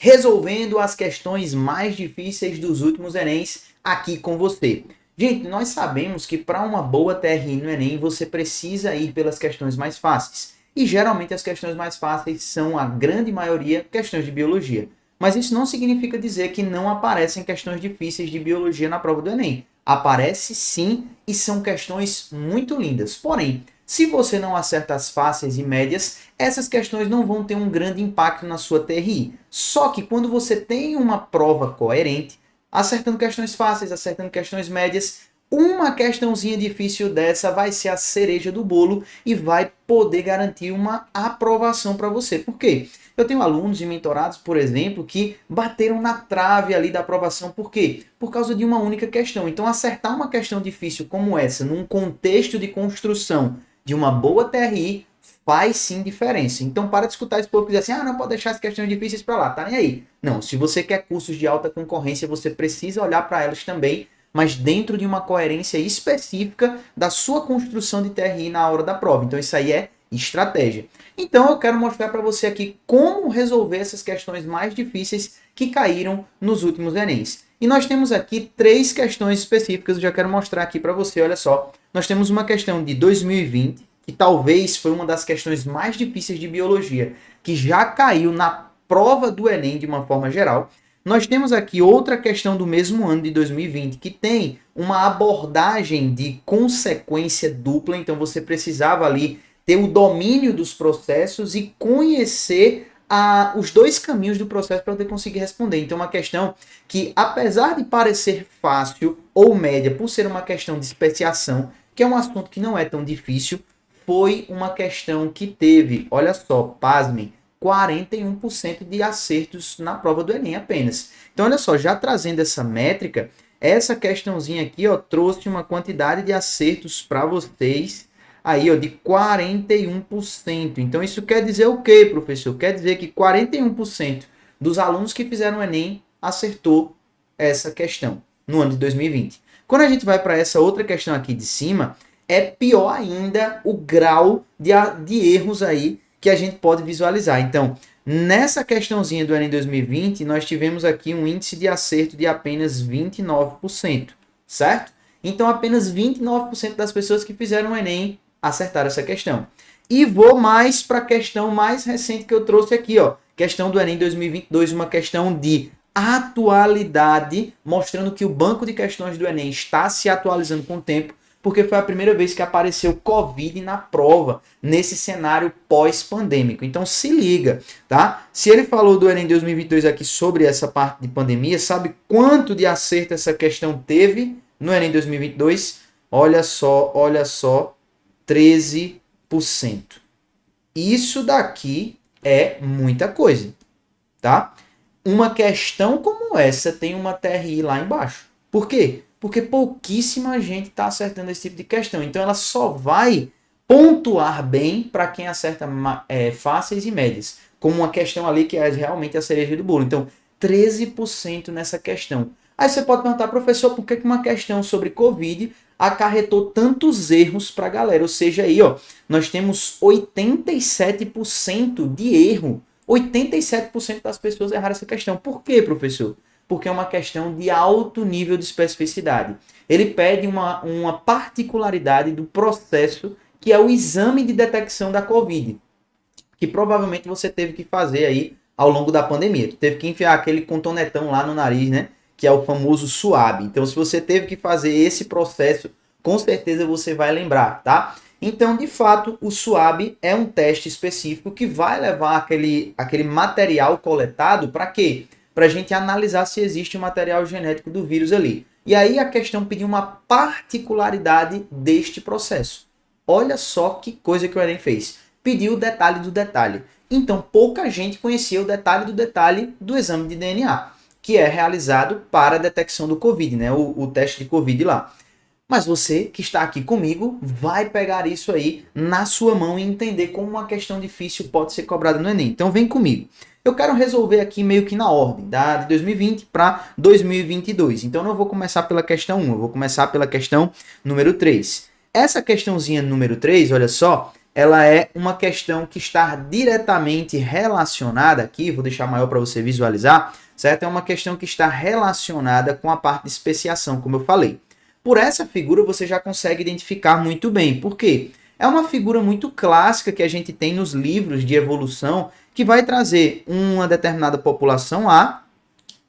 resolvendo as questões mais difíceis dos últimos Enems aqui com você. Gente, nós sabemos que para uma boa TRI no Enem você precisa ir pelas questões mais fáceis. E geralmente as questões mais fáceis são, a grande maioria, questões de biologia. Mas isso não significa dizer que não aparecem questões difíceis de biologia na prova do Enem. Aparece sim, e são questões muito lindas. Porém, se você não acerta as fáceis e médias, essas questões não vão ter um grande impacto na sua TRI. Só que quando você tem uma prova coerente, acertando questões fáceis, acertando questões médias, uma questãozinha difícil dessa vai ser a cereja do bolo e vai poder garantir uma aprovação para você. Por quê? Eu tenho alunos e mentorados, por exemplo, que bateram na trave ali da aprovação. Por quê? Por causa de uma única questão. Então, acertar uma questão difícil como essa, num contexto de construção de uma boa TRI, faz sim diferença. Então, para de escutar esse povo que diz assim, não pode deixar as questões difíceis para lá, tá nem aí. Não, se você quer cursos de alta concorrência, você precisa olhar para elas também, mas dentro de uma coerência específica da sua construção de TRI na hora da prova. Então, isso aí é estratégia. Então, eu quero mostrar para você aqui como resolver essas questões mais difíceis que caíram nos últimos Enems. E nós temos aqui 3 questões específicas, eu já quero mostrar aqui para você, olha só. Nós temos uma questão de 2020, que talvez foi uma das questões mais difíceis de biologia, que já caiu na prova do Enem de uma forma geral. Nós temos aqui outra questão do mesmo ano de 2020, que tem uma abordagem de consequência dupla, então você precisava ali ter o domínio dos processos e conhecer os 2 caminhos do processo para poder conseguir responder. Então, uma questão que, apesar de parecer fácil ou média, por ser uma questão de especiação, que é um assunto que não é tão difícil, foi uma questão que teve, olha só, pasmem, 41% de acertos na prova do Enem apenas. Então, olha só, já trazendo essa métrica, essa questãozinha aqui, ó, trouxe uma quantidade de acertos para vocês aí, ó, de 41%. Então, isso quer dizer o quê, professor? Quer dizer que 41% dos alunos que fizeram o Enem acertou essa questão no ano de 2020. Quando a gente vai para essa outra questão aqui de cima, é pior ainda o grau de erros aí que a gente pode visualizar. Então, nessa questãozinha do Enem 2020, nós tivemos aqui um índice de acerto de apenas 29%, certo? Então, apenas 29% das pessoas que fizeram o Enem acertaram essa questão. E vou mais para a questão mais recente que eu trouxe aqui, ó. Questão do Enem 2022, uma questão de atualidade, mostrando que o banco de questões do Enem está se atualizando com o tempo, porque foi a primeira vez que apareceu Covid na prova, nesse cenário pós-pandêmico. Então se liga, tá? Se ele falou do Enem 2022 aqui sobre essa parte de pandemia, sabe quanto de acerto essa questão teve no Enem 2022? Olha só, 13%. Isso daqui é muita coisa, tá? Uma questão como essa tem uma TRI lá embaixo. Por quê? Porque pouquíssima gente está acertando esse tipo de questão. Então ela só vai pontuar bem para quem acerta fáceis e médias. Como uma questão ali que é realmente a cereja do bolo. Então, 13% nessa questão. Aí você pode perguntar, professor, por que uma questão sobre Covid acarretou tantos erros para a galera? Ou seja, aí, ó, nós temos 87% de erro. 87% das pessoas erraram essa questão. Por quê, professor? Porque é uma questão de alto nível de especificidade. Ele pede uma particularidade do processo, que é o exame de detecção da Covid, que provavelmente você teve que fazer aí ao longo da pandemia. Tu teve que enfiar aquele cotonetão lá no nariz, né? Que é o famoso SUAB. Então, se você teve que fazer esse processo, com certeza você vai lembrar, tá? Então, de fato, o SUAB é um teste específico que vai levar aquele material coletado para quê? Para a gente analisar se existe um material genético do vírus ali. E aí a questão pediu uma particularidade deste processo. Olha só que coisa que o Enem fez. Pediu o detalhe do detalhe. Então, pouca gente conhecia o detalhe do exame de DNA, que é realizado para a detecção do Covid, né? O teste de Covid lá. Mas você que está aqui comigo vai pegar isso aí na sua mão e entender como uma questão difícil pode ser cobrada no Enem. Então vem comigo. Eu quero resolver aqui meio que na ordem, de 2020 para 2022. Então não vou começar pela questão 1, eu vou começar pela questão número 3. Essa questãozinha número 3, olha só, ela é uma questão que está diretamente relacionada aqui, vou deixar maior para você visualizar, certo? É uma questão que está relacionada com a parte de especiação, como eu falei. Por essa figura você já consegue identificar muito bem. Por quê? É uma figura muito clássica que a gente tem nos livros de evolução, que vai trazer uma determinada população A,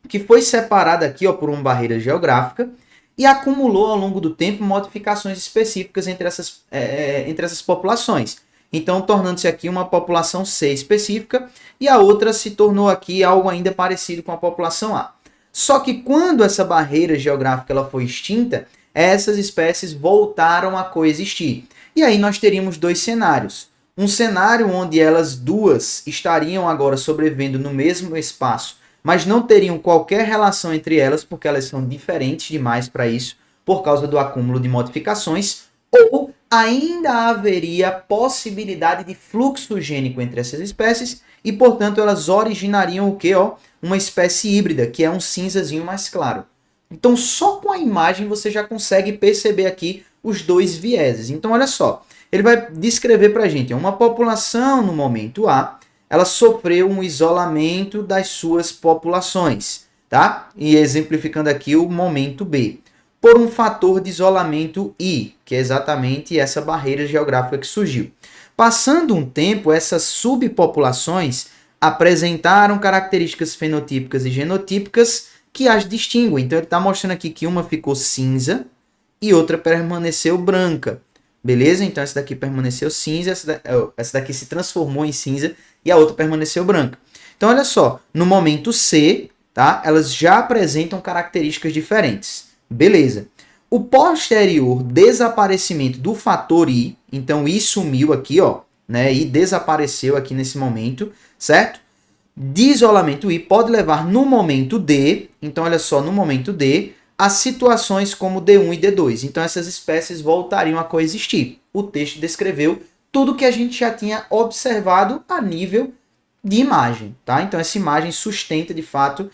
que foi separada aqui ó, por uma barreira geográfica, e acumulou ao longo do tempo modificações específicas entre essas populações. Então, tornando-se aqui uma população C específica, e a outra se tornou aqui algo ainda parecido com a população A. Só que quando essa barreira geográfica ela foi extinta, essas espécies voltaram a coexistir. E aí nós teríamos dois cenários. Um cenário onde elas duas estariam agora sobrevivendo no mesmo espaço, mas não teriam qualquer relação entre elas, porque elas são diferentes demais para isso, por causa do acúmulo de modificações, ou ainda haveria possibilidade de fluxo gênico entre essas espécies, e, portanto, elas originariam o quê? Uma espécie híbrida, que é um cinzazinho mais claro. Então, só com a imagem você já consegue perceber aqui os dois vieses. Então, olha só, ele vai descrever para a gente uma população no momento A, ela sofreu um isolamento das suas populações, tá? E exemplificando aqui o momento B, por um fator de isolamento I, que é exatamente essa barreira geográfica que surgiu. Passando um tempo, essas subpopulações apresentaram características fenotípicas e genotípicas que as distinguem. Então ele está mostrando aqui que uma ficou cinza e outra permaneceu branca. Beleza? Então essa daqui permaneceu cinza, essa daqui se transformou em cinza e a outra permaneceu branca. Então olha só, no momento C, tá? Elas já apresentam características diferentes. Beleza. O posterior desaparecimento do fator I, então I sumiu aqui, ó, né? I desapareceu aqui nesse momento, certo? De isolamento I pode levar no momento D, então olha só, no momento D, a situações como D1 e D2. Então essas espécies voltariam a coexistir. O texto descreveu tudo que a gente já tinha observado a nível de imagem, tá? Então essa imagem sustenta de fato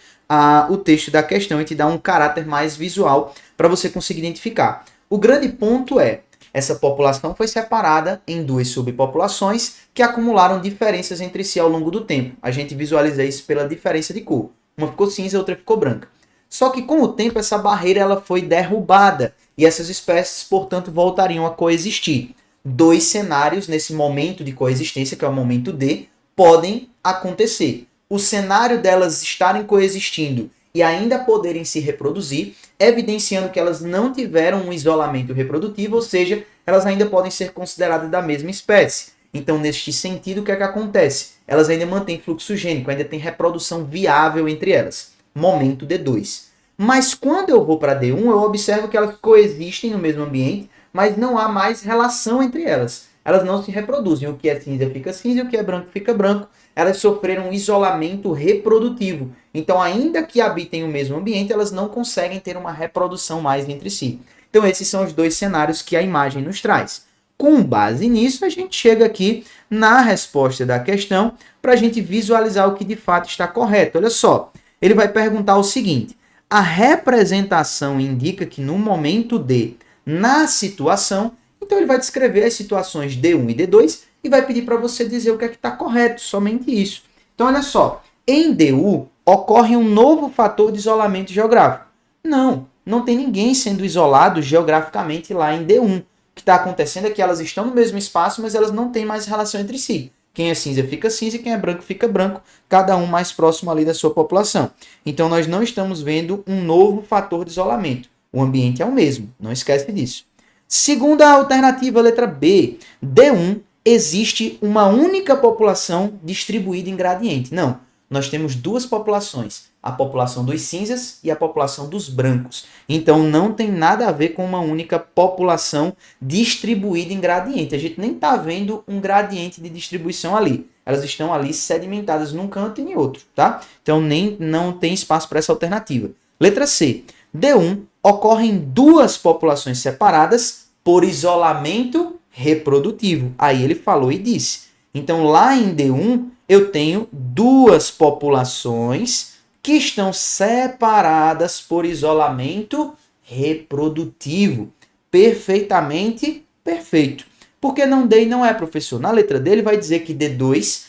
o texto da questão e te dá um caráter mais visual para você conseguir identificar. O grande ponto é, essa população foi separada em duas subpopulações que acumularam diferenças entre si ao longo do tempo. A gente visualiza isso pela diferença de cor. Uma ficou cinza, a outra ficou branca. Só que com o tempo essa barreira ela foi derrubada e essas espécies, portanto, voltariam a coexistir. Dois cenários nesse momento de coexistência, que é o momento D, podem acontecer. O cenário delas estarem coexistindo e ainda poderem se reproduzir, evidenciando que elas não tiveram um isolamento reprodutivo, ou seja, elas ainda podem ser consideradas da mesma espécie. Então, neste sentido, o que é que acontece? Elas ainda mantêm fluxo gênico, ainda tem reprodução viável entre elas. Momento D2. Mas quando eu vou para D1, eu observo que elas coexistem no mesmo ambiente, mas não há mais relação entre elas. Elas não se reproduzem. O que é cinza fica cinza, o que é branco fica branco. Elas sofreram um isolamento reprodutivo. Então, ainda que habitem o mesmo ambiente, elas não conseguem ter uma reprodução mais entre si. Então, esses são os dois cenários que a imagem nos traz. Com base nisso, a gente chega aqui na resposta da questão para a gente visualizar o que de fato está correto. Olha só, ele vai perguntar o seguinte: a representação indica que no momento D, na situação, então ele vai descrever as situações D1 e D2 e vai pedir para você dizer o que é que está correto, somente isso. Então, olha só, em DU ocorre um novo fator de isolamento geográfico. Não tem ninguém sendo isolado geograficamente lá em D1. O que está acontecendo é que elas estão no mesmo espaço, mas elas não têm mais relação entre si. Quem é cinza fica cinza e quem é branco fica branco, cada um mais próximo ali da sua população. Então, nós não estamos vendo um novo fator de isolamento. O ambiente é o mesmo, não esquece disso. Segunda alternativa, letra B. D1 existe uma única população distribuída em gradiente. Não, nós temos duas populações, a população dos cinzas e a população dos brancos. Então não tem nada a ver com uma única população distribuída em gradiente. A gente nem está vendo um gradiente de distribuição ali. Elas estão ali sedimentadas num canto e em outro, tá? Então não tem espaço para essa alternativa. Letra C. D1 ocorrem duas populações separadas por isolamento reprodutivo. Aí ele falou e disse. Então, lá em D1, eu tenho duas populações que estão separadas por isolamento reprodutivo. Perfeitamente perfeito. Por que não D e não E, professor? Na letra D ele vai dizer que em D2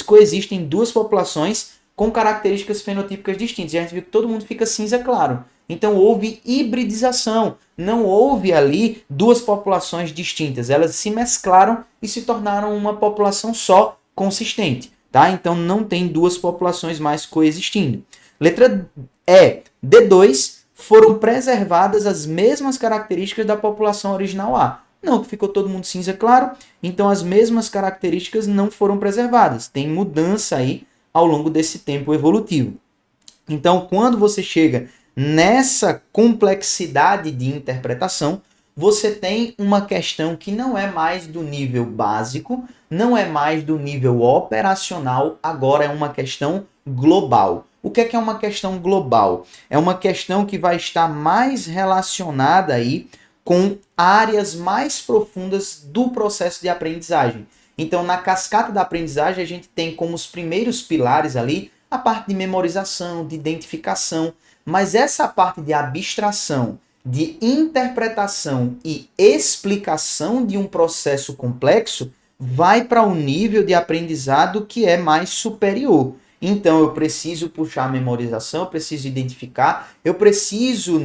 coexistem duas populações com características fenotípicas distintas. E a gente viu que todo mundo fica cinza claro. Então houve hibridização. Não houve ali duas populações distintas. Elas se mesclaram e se tornaram uma população só consistente. Tá? Então não tem duas populações mais coexistindo. Letra E. D2 foram preservadas as mesmas características da população original A. Não, que ficou todo mundo cinza claro, então as mesmas características não foram preservadas. Tem mudança aí ao longo desse tempo evolutivo. Então, quando você chega nessa complexidade de interpretação, você tem uma questão que não é mais do nível básico, não é mais do nível operacional, agora é uma questão global. O que é uma questão global? É uma questão que vai estar mais relacionada aí com áreas mais profundas do processo de aprendizagem. Então, na cascata da aprendizagem, a gente tem como os primeiros pilares ali a parte de memorização, de identificação, mas essa parte de abstração, de interpretação e explicação de um processo complexo vai para um nível de aprendizado que é mais superior. Então, eu preciso puxar a memorização, eu preciso identificar, eu preciso,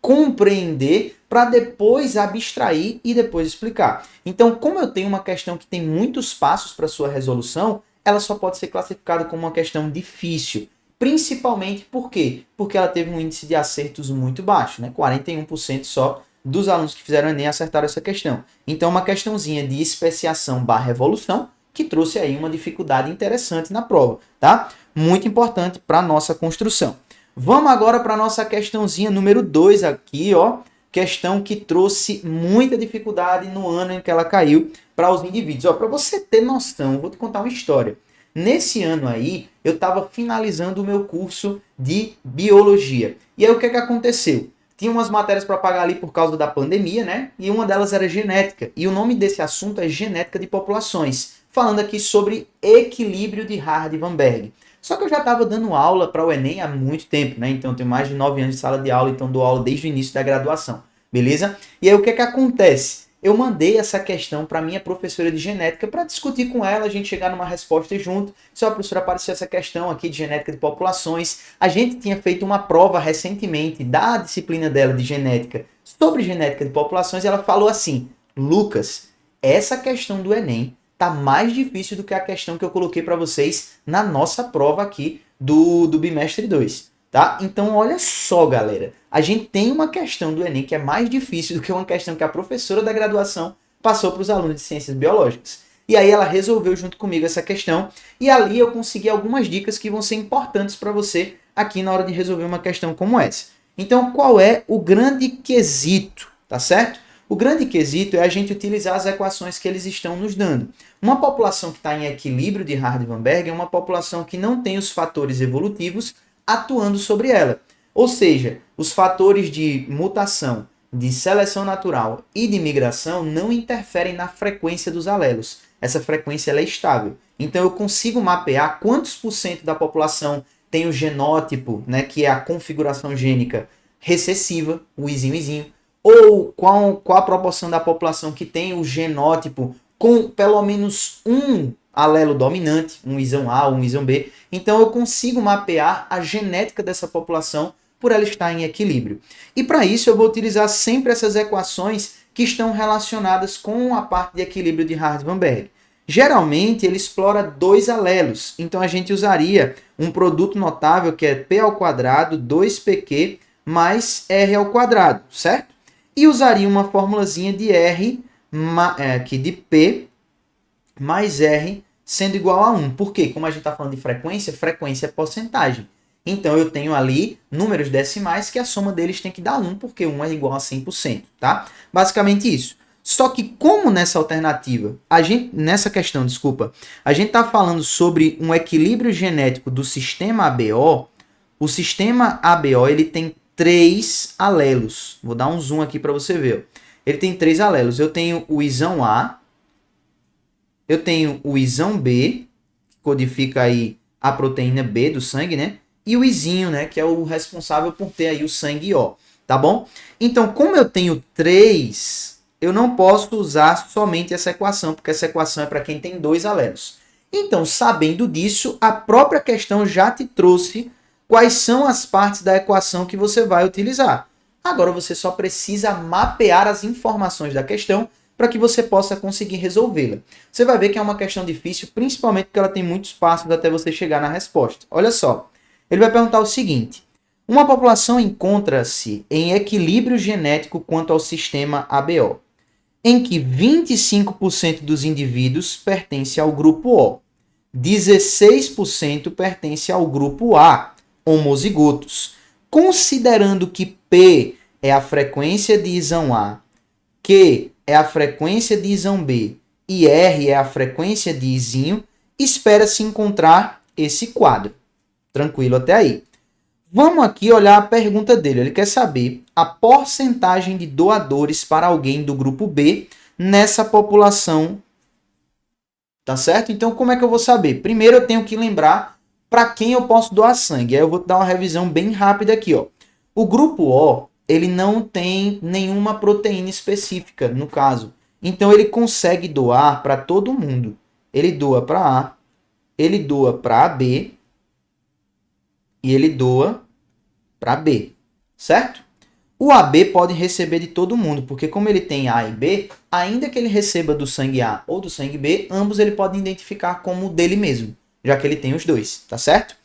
compreender para depois abstrair e depois explicar. Então, como eu tenho uma questão que tem muitos passos para sua resolução, ela só pode ser classificada como uma questão difícil. Principalmente por quê? Porque ela teve um índice de acertos muito baixo, 41% só dos alunos que fizeram Enem acertaram essa questão. Então, uma questãozinha de especiação / evolução, que trouxe aí uma dificuldade interessante na prova, tá? Muito importante para a nossa construção. Vamos agora para a nossa questãozinha número 2 aqui, ó. Questão que trouxe muita dificuldade no ano em que ela caiu para os indivíduos. Ó, para você ter noção, vou te contar uma história. Nesse ano aí, eu estava finalizando o meu curso de biologia. E aí, o que aconteceu? Tinha umas matérias para pagar ali por causa da pandemia, E uma delas era genética. E o nome desse assunto é genética de populações. Falando aqui sobre equilíbrio de Hardy-Weinberg. Só que eu já estava dando aula para o Enem há muito tempo, Então eu tenho mais de 9 anos de sala de aula, então dou aula desde o início da graduação, beleza? E aí o que acontece? Eu mandei essa questão para minha professora de genética para discutir com ela, a gente chegar numa resposta junto. Se a professora apareceu essa questão aqui de genética de populações, a gente tinha feito uma prova recentemente da disciplina dela de genética sobre genética de populações e ela falou assim: Lucas, essa questão do Enem tá mais difícil do que a questão que eu coloquei para vocês na nossa prova aqui do bimestre 2, tá? Então, olha só, galera. A gente tem uma questão do Enem que é mais difícil do que uma questão que a professora da graduação passou para os alunos de ciências biológicas. E aí ela resolveu junto comigo essa questão e ali eu consegui algumas dicas que vão ser importantes para você aqui na hora de resolver uma questão como essa. Então, qual é o grande quesito, tá certo? O grande quesito é a gente utilizar as equações que eles estão nos dando. Uma população que está em equilíbrio de Hardy-Weinberg é uma população que não tem os fatores evolutivos atuando sobre ela. Ou seja, os fatores de mutação, de seleção natural e de migração não interferem na frequência dos alelos. Essa frequência ela é estável. Então eu consigo mapear quantos por cento da população tem o genótipo, que é a configuração gênica recessiva, o izinho, ou qual a proporção da população que tem o genótipo com pelo menos um alelo dominante, um isão A ou um isão B. Então eu consigo mapear a genética dessa população por ela estar em equilíbrio. E para isso eu vou utilizar sempre essas equações que estão relacionadas com a parte de equilíbrio de Hardy-Weinberg. Geralmente ele explora dois alelos, então a gente usaria um produto notável que é P ao quadrado 2PQ mais R ao quadrado, certo? E usaria uma formulazinha de R, aqui de P mais R sendo igual a 1. Por quê? Como a gente está falando de frequência, frequência é porcentagem. Então eu tenho ali números decimais que a soma deles tem que dar 1, porque 1 é igual a 100%, tá? Basicamente isso. Só que como nessa alternativa, nessa questão, a gente está falando sobre um equilíbrio genético do sistema ABO, o sistema ABO ele tem 3 alelos. Vou dar um zoom aqui para você ver. Ele tem 3 alelos. Eu tenho o isão A, eu tenho o isão B, que codifica aí a proteína B do sangue, E o izinho, que é o responsável por ter aí o sangue O, tá bom? Então, como eu tenho 3 eu não posso usar somente essa equação, porque essa equação é para quem tem 2 alelos. Então, sabendo disso, a própria questão já te trouxe quais são as partes da equação que você vai utilizar. Agora você só precisa mapear as informações da questão para que você possa conseguir resolvê-la. Você vai ver que é uma questão difícil, principalmente porque ela tem muitos passos até você chegar na resposta. Olha só, ele vai perguntar o seguinte: uma população encontra-se em equilíbrio genético quanto ao sistema ABO, em que 25% dos indivíduos pertence ao grupo O, 16% pertence ao grupo A, homozigotos. Considerando que P é a frequência de isão A, Q é a frequência de isão B e R é a frequência de isinho, espera-se encontrar esse quadro. Tranquilo até aí. Vamos aqui olhar a pergunta dele. Ele quer saber a porcentagem de doadores para alguém do grupo B nessa população. Tá certo? Então, como é que eu vou saber? Primeiro, eu tenho que lembrar para quem eu posso doar sangue. Aí eu vou dar uma revisão bem rápida aqui, ó. O grupo O, ele não tem nenhuma proteína específica, no caso. Então, ele consegue doar para todo mundo. Ele doa para A, ele doa para AB e ele doa para B, certo? O AB pode receber de todo mundo, porque como ele tem A e B, ainda que ele receba do sangue A ou do sangue B, ambos ele pode identificar como dele mesmo, já que ele tem os dois, tá certo?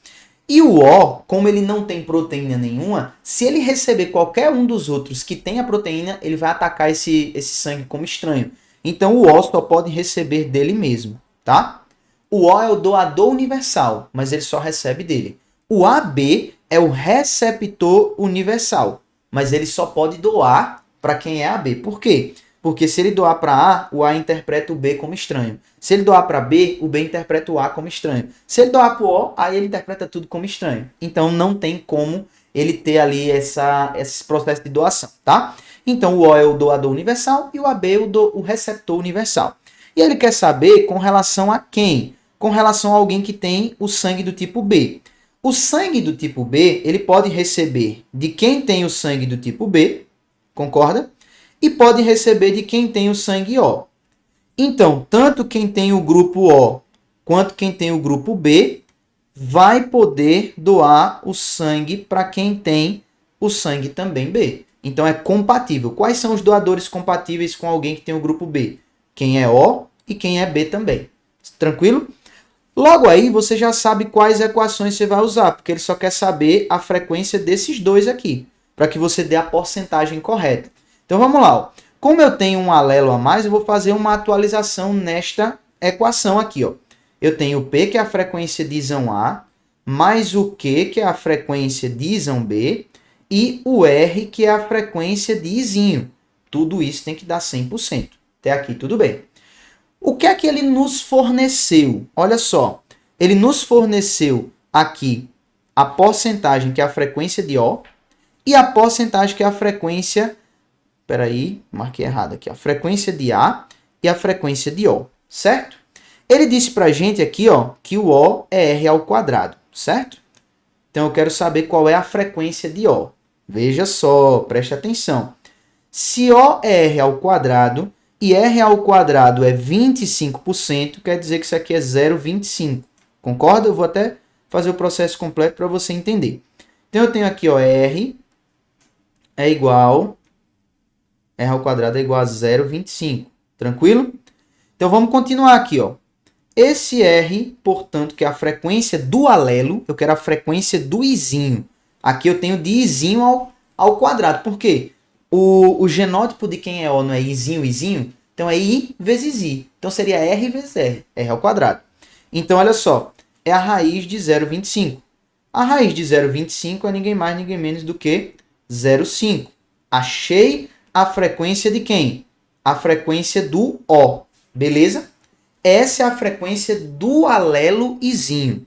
E o O, como ele não tem proteína nenhuma, se ele receber qualquer um dos outros que tenha proteína, ele vai atacar esse sangue como estranho. Então o O só pode receber dele mesmo, tá? O O é o doador universal, mas ele só recebe dele. O AB é o receptor universal, mas ele só pode doar para quem é AB. Por quê? Porque se ele doar para A, o A interpreta o B como estranho. Se ele doar para B, o B interpreta o A como estranho. Se ele doar para o O, aí ele interpreta tudo como estranho. Então não tem como ele ter ali esse processo de doação, tá? Então o O é o doador universal e o AB é o receptor universal. E ele quer saber com relação a quem? Com relação a alguém que tem o sangue do tipo B. O sangue do tipo B, ele pode receber de quem tem o sangue do tipo B, concorda? E pode receber de quem tem o sangue O. Então, tanto quem tem o grupo O quanto quem tem o grupo B vai poder doar o sangue para quem tem o sangue também B. Então, é compatível. Quais são os doadores compatíveis com alguém que tem o grupo B? Quem é O e quem é B também. Tranquilo? Logo aí, você já sabe quais equações você vai usar, porque ele só quer saber a frequência desses dois aqui, para que você dê a porcentagem correta. Então vamos lá. Ó. Como eu tenho um alelo a mais, eu vou fazer uma atualização nesta equação aqui. Ó. Eu tenho o P, que é a frequência de isão A, mais o Q, que é a frequência de isão B, e o R, que é a frequência de isinho. Tudo isso tem que dar 100%. Até aqui tudo bem. O que é que ele nos forneceu? Olha só, ele nos forneceu aqui a porcentagem que é a frequência de O e a porcentagem que é a frequência, peraí, marquei errado aqui, a frequência de A e a frequência de O, certo? Ele disse pra gente aqui, ó, que o O é R ao quadrado, certo? Então eu quero saber qual é a frequência de O. Veja só, preste atenção. Se O é R ao quadrado, e R ao quadrado é 25%, quer dizer que isso aqui é 0,25. Concorda? Eu vou até fazer o processo completo para você entender. Então, eu tenho aqui, ó, R é igual... R ao quadrado é igual a 0,25. Tranquilo? Então, vamos continuar aqui, ó. Esse R, portanto, que é a frequência do alelo, eu quero a frequência do izinho. Aqui eu tenho de izinho ao quadrado. Por quê? O genótipo de quem é O não é izinho, izinho, então é I vezes I. Então seria R vezes R, R ao quadrado. Então, olha só, é a raiz de 0,25. A raiz de 0,25 é ninguém mais, ninguém menos do que 0,5. Achei a frequência de quem? A frequência do O, beleza? Essa é a frequência do alelo izinho.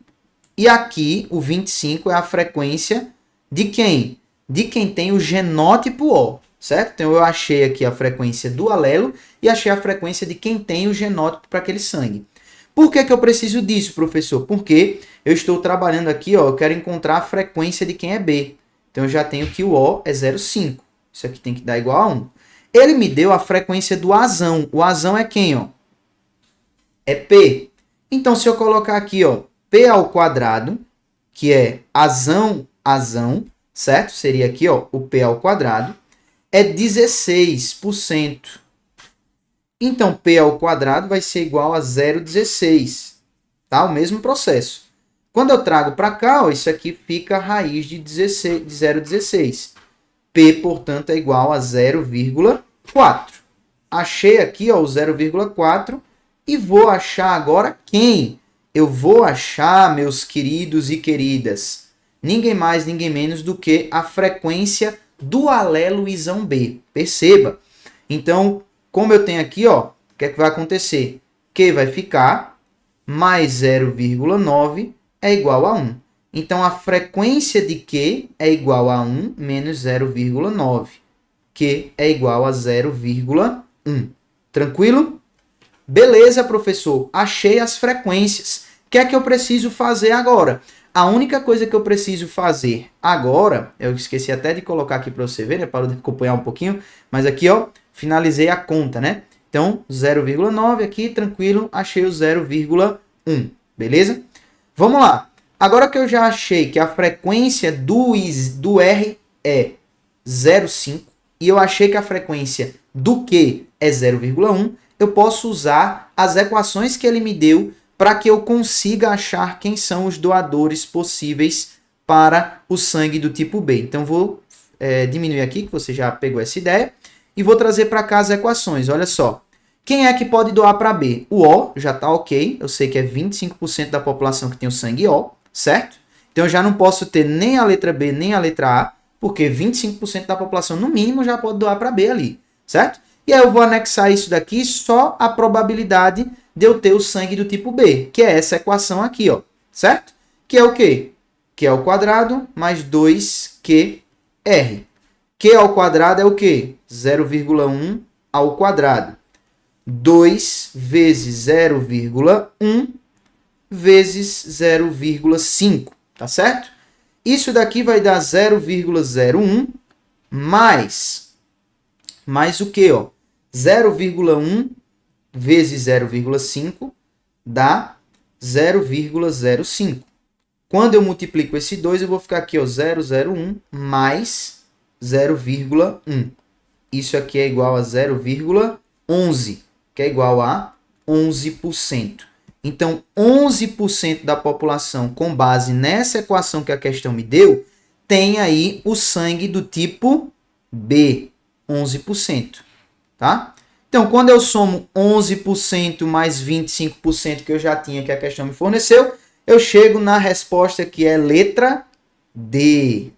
E aqui, o 25 é a frequência de quem? De quem tem o genótipo O. Certo? Então, eu achei aqui a frequência do alelo e achei a frequência de quem tem o genótipo para aquele sangue. Por que eu preciso disso, professor? Porque eu estou trabalhando aqui, ó, eu quero encontrar a frequência de quem é B. Então, eu já tenho que o O é 0,5. Isso aqui tem que dar igual a 1. Ele me deu a frequência do Azão. O Azão é quem, ó? É P. Então, se eu colocar aqui, ó, P ao quadrado, que é Azão, certo? Seria aqui, ó, o P ao quadrado, é 16%. Então, P ao quadrado vai ser igual a 0,16, tá? O mesmo processo. Quando eu trago para cá, ó, isso aqui fica a raiz de 0,16. P, portanto, é igual a 0,4. Achei aqui, ó, o 0,4 e vou achar agora quem? Eu vou achar, meus queridos e queridas, ninguém mais, ninguém menos do que a frequência do alelo isão B. Perceba. Então, como eu tenho aqui, ó, o que é que vai acontecer? Q vai ficar mais 0,9 é igual a 1. Então, a frequência de Q é igual a 1 menos 0,9. Q é igual a 0,1. Tranquilo? Beleza, professor. Achei as frequências. O que é que eu preciso fazer agora? A única coisa que eu preciso fazer agora, eu esqueci até de colocar aqui para você ver, né? Para acompanhar um pouquinho, mas aqui, ó, finalizei a conta, né? Então, 0,9 aqui, tranquilo, achei o 0,1, beleza? Vamos lá. Agora que eu já achei que a frequência do R é 0,5 e eu achei que a frequência do Q é 0,1, eu posso usar as equações que ele me deu para que eu consiga achar quem são os doadores possíveis para o sangue do tipo B. Então, vou diminuir aqui, que você já pegou essa ideia, e vou trazer para cá as equações. Olha só. Quem é que pode doar para B? O O já está ok. Eu sei que é 25% da população que tem o sangue O, certo? Então, eu já não posso ter nem a letra B, nem a letra A, porque 25% da população, no mínimo, já pode doar para B ali, certo? E aí eu vou anexar isso daqui, só a probabilidade de eu ter o sangue do tipo B, que é essa equação aqui, ó, certo? Que é o quê? Q ao quadrado mais 2QR. Q ao quadrado é o quê? 0,1 ao quadrado. 2 vezes 0,1 vezes 0,5, tá certo? Isso daqui vai dar 0,01 mais o quê, ó? 0,1 vezes 0,5 dá 0,05. Quando eu multiplico esse 2, eu vou ficar aqui, ó, 0,01 mais 0,1. Isso aqui é igual a 0,11, que é igual a 11%. Então, 11% da população, com base nessa equação que a questão me deu, tem aí o sangue do tipo B, 11%, tá? Então, quando eu somo 11% mais 25% que eu já tinha, que a questão me forneceu, eu chego na resposta que é letra D.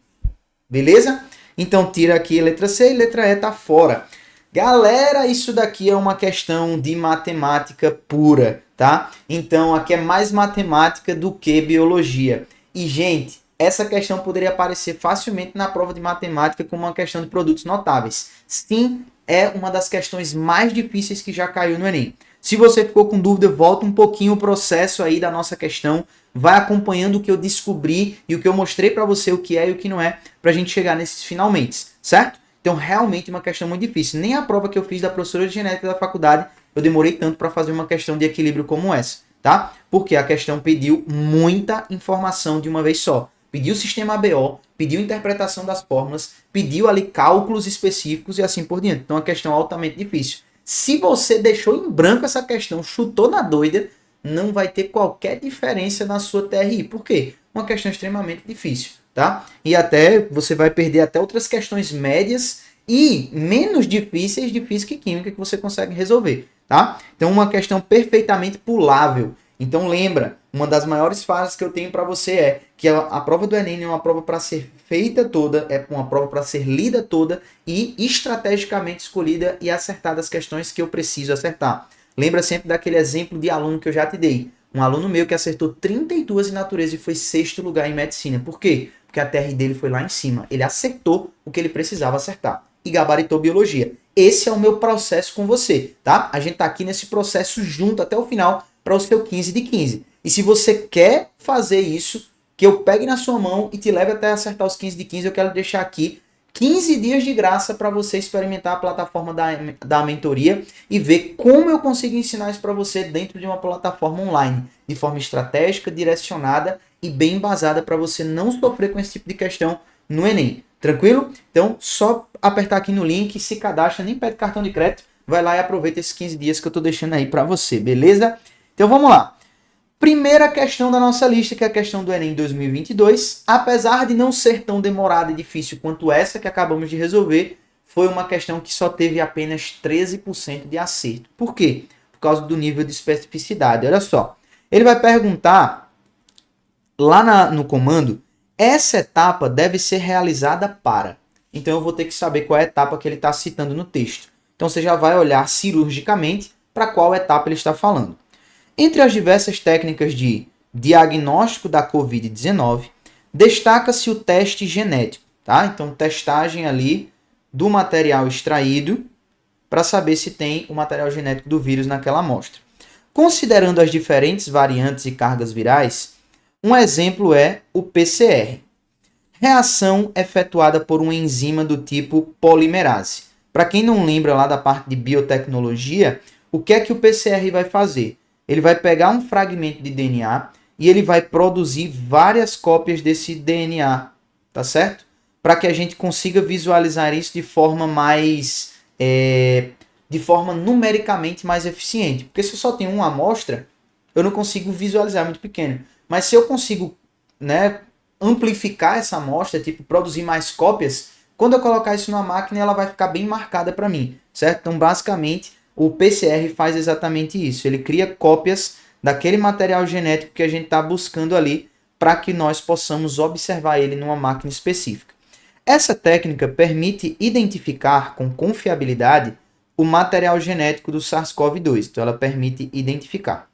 Beleza? Então, tira aqui a letra C e a letra E está fora. Galera, isso daqui é uma questão de matemática pura, tá? Então, aqui é mais matemática do que biologia. E, gente, essa questão poderia aparecer facilmente na prova de matemática como uma questão de produtos notáveis. Sim, é uma das questões mais difíceis que já caiu no Enem. Se você ficou com dúvida, volta um pouquinho o processo aí da nossa questão, vai acompanhando o que eu descobri e o que eu mostrei para você, o que é e o que não é, para a gente chegar nesses finalmente, certo? Então, realmente uma questão muito difícil. Nem a prova que eu fiz da professora de genética da faculdade, eu demorei tanto para fazer uma questão de equilíbrio como essa, tá? Porque a questão pediu muita informação de uma vez só. Pediu sistema ABO, pediu interpretação das fórmulas, pediu ali cálculos específicos e assim por diante. Então, é uma questão altamente difícil. Se você deixou em branco essa questão, chutou na doida, não vai ter qualquer diferença na sua TRI. Por quê? Uma questão extremamente difícil, tá? E até você vai perder até outras questões médias e menos difíceis de física e química que você consegue resolver, tá? Então, uma questão perfeitamente pulável. Então, lembra, uma das maiores fases que eu tenho para você é que a prova do Enem é uma prova para ser feita toda, é uma prova para ser lida toda e estrategicamente escolhida e acertada as questões que eu preciso acertar. Lembra sempre daquele exemplo de aluno que eu já te dei. Um aluno meu que acertou 32 em natureza e foi 6º lugar em medicina. Por quê? Porque a TR dele foi lá em cima. Ele acertou o que ele precisava acertar e gabaritou biologia. Esse é o meu processo com você, tá? A gente tá aqui nesse processo junto até o final para o seu 15 de 15. E se você quer fazer isso, que eu pegue na sua mão e te leve até acertar os 15 de 15, eu quero deixar aqui 15 dias de graça para você experimentar a plataforma da mentoria e ver como eu consigo ensinar isso para você dentro de uma plataforma online, de forma estratégica, direcionada e bem embasada para você não sofrer com esse tipo de questão no Enem. Tranquilo? Então, só apertar aqui no link, se cadastra, nem pede cartão de crédito, vai lá e aproveita esses 15 dias que eu estou deixando aí para você, beleza? Então, vamos lá. Primeira questão da nossa lista, que é a questão do Enem 2022. Apesar de não ser tão demorada e difícil quanto essa que acabamos de resolver, foi uma questão que só teve apenas 13% de acerto. Por quê? Por causa do nível de especificidade. Olha só, ele vai perguntar lá no comando, essa etapa deve ser realizada para. Então eu vou ter que saber qual é a etapa que ele está citando no texto. Então você já vai olhar cirurgicamente para qual etapa ele está falando. Entre as diversas técnicas de diagnóstico da Covid-19, destaca-se o teste genético, tá? Então, testagem ali do material extraído para saber se tem o material genético do vírus naquela amostra. Considerando as diferentes variantes e cargas virais, um exemplo é o PCR, reação efetuada por uma enzima do tipo polimerase. Para quem não lembra lá da parte de biotecnologia, o que é que o PCR vai fazer? Ele vai pegar um fragmento de DNA e ele vai produzir várias cópias desse DNA, tá certo? Para que a gente consiga visualizar isso de forma mais, de forma numericamente mais eficiente. Porque se eu só tenho uma amostra, eu não consigo visualizar, muito pequeno. Mas se eu consigo, né, amplificar essa amostra, tipo produzir mais cópias, quando eu colocar isso numa máquina, ela vai ficar bem marcada para mim, certo? Então, basicamente, o PCR faz exatamente isso. Ele cria cópias daquele material genético que a gente está buscando ali para que nós possamos observar ele numa máquina específica. Essa técnica permite identificar com confiabilidade o material genético do SARS-CoV-2. Então, ela permite identificar.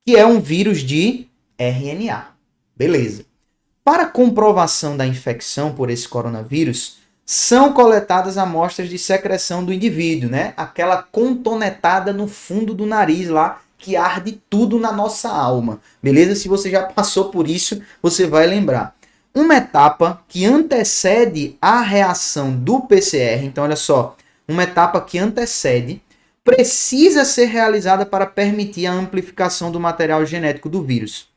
Que é um vírus de RNA. Beleza. Para comprovação da infecção por esse coronavírus, são coletadas amostras de secreção do indivíduo, né? Aquela contonetada no fundo do nariz lá, que arde tudo na nossa alma, beleza? Se você já passou por isso, você vai lembrar. Uma etapa que antecede a reação do PCR, então olha só, uma etapa que antecede, precisa ser realizada para permitir a amplificação do material genético do vírus.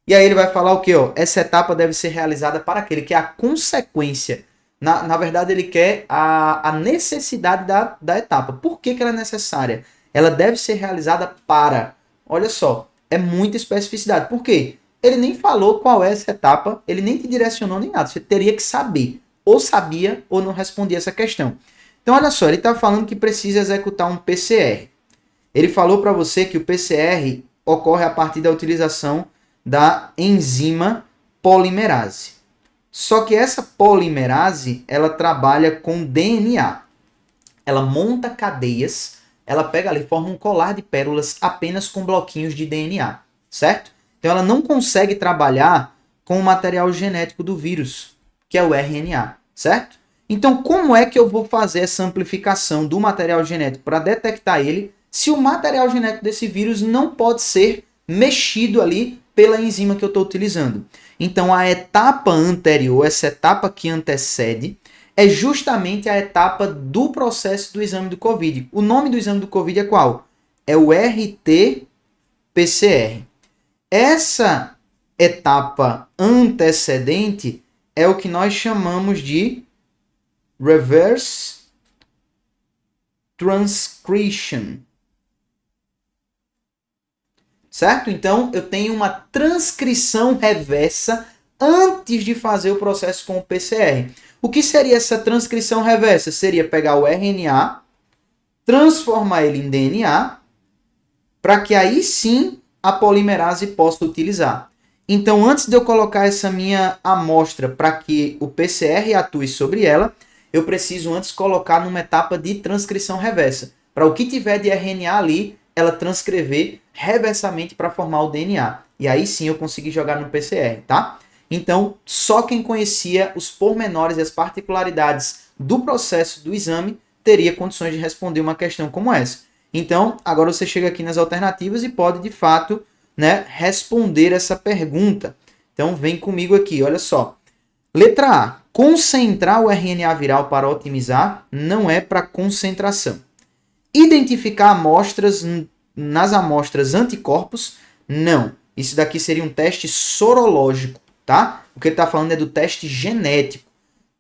E aí ele vai falar o quê? Ó? Essa etapa deve ser realizada para aquele que é a consequência. Na verdade, ele quer a necessidade da etapa. Por que ela é necessária? Ela deve ser realizada para. Olha só, é muita especificidade. Por quê? Ele nem falou qual é essa etapa, ele nem te direcionou nem nada. Você teria que saber. Ou sabia ou não respondia essa questão. Então, olha só, ele está falando que precisa executar um PCR. Ele falou para você que o PCR ocorre a partir da utilização da enzima polimerase. Só que essa polimerase, ela trabalha com DNA. Ela monta cadeias, ela pega ali, forma um colar de pérolas apenas com bloquinhos de DNA, certo? Então ela não consegue trabalhar com o material genético do vírus, que é o RNA, certo? Então como é que eu vou fazer essa amplificação do material genético para detectar ele, se o material genético desse vírus não pode ser mexido ali pela enzima que eu estou utilizando? Então, a etapa anterior, essa etapa que antecede, é justamente a etapa do processo do exame do COVID. O nome do exame do COVID é qual? É o RT-PCR. Essa etapa antecedente é o que nós chamamos de reverse transcription. Certo? Então, eu tenho uma transcrição reversa antes de fazer o processo com o PCR. O que seria essa transcrição reversa? Seria pegar o RNA, transformar ele em DNA, para que aí sim a polimerase possa utilizar. Então, antes de eu colocar essa minha amostra para que o PCR atue sobre ela, eu preciso antes colocar numa etapa de transcrição reversa. Para o que tiver de RNA ali, ela transcrever reversamente para formar o DNA. E aí sim eu consegui jogar no PCR, tá? Então, só quem conhecia os pormenores e as particularidades do processo do exame teria condições de responder uma questão como essa. Então, agora você chega aqui nas alternativas e pode, de fato, né, responder essa pergunta. Então, vem comigo aqui, olha só. Letra A. Concentrar o RNA viral para otimizar não é para concentração. Identificar amostras nas amostras anticorpos, não. Isso daqui seria um teste sorológico, tá? O que ele está falando é do teste genético.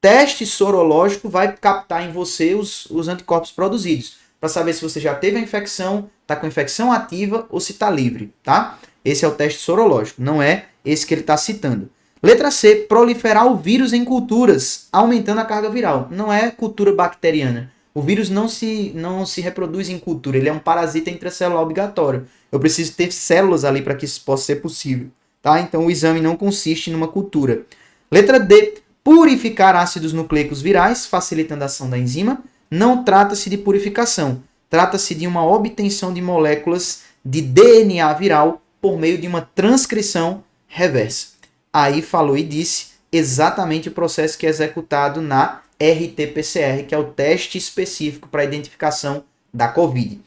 Teste sorológico vai captar em você os anticorpos produzidos, para saber se você já teve a infecção, está com infecção ativa ou se está livre, tá? Esse é o teste sorológico, não é esse que ele está citando. Letra C, proliferar o vírus em culturas, aumentando a carga viral. Não é cultura bacteriana. O vírus não se reproduz em cultura, ele é um parasita intracelular obrigatório. Eu preciso ter células ali para que isso possa ser possível, tá? Então o exame não consiste numa cultura. Letra D, purificar ácidos nucleicos virais, facilitando a ação da enzima. Não trata-se de purificação, trata-se de uma obtenção de moléculas de DNA viral por meio de uma transcrição reversa. Aí falou e disse exatamente o processo que é executado na RT-PCR, que é o teste específico para a identificação da COVID.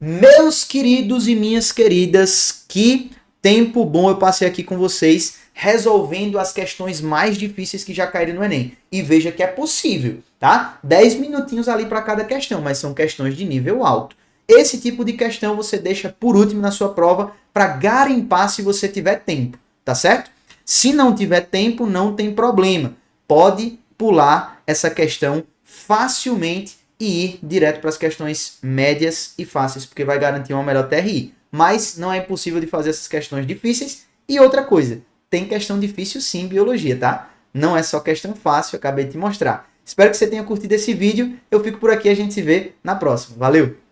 Meus queridos e minhas queridas, que tempo bom eu passei aqui com vocês, resolvendo as questões mais difíceis que já caíram no Enem. E veja que é possível, tá? 10 minutinhos ali para cada questão, mas são questões de nível alto. Esse tipo de questão você deixa por último na sua prova para garimpar se você tiver tempo, tá certo? Se não tiver tempo, não tem problema. Pode pular essa questão facilmente e ir direto para as questões médias e fáceis, porque vai garantir uma melhor TRI. Mas não é impossível de fazer essas questões difíceis. E outra coisa, tem questão difícil sim em biologia, tá? Não é só questão fácil, eu acabei de te mostrar. Espero que você tenha curtido esse vídeo. Eu fico por aqui, a gente se vê na próxima. Valeu!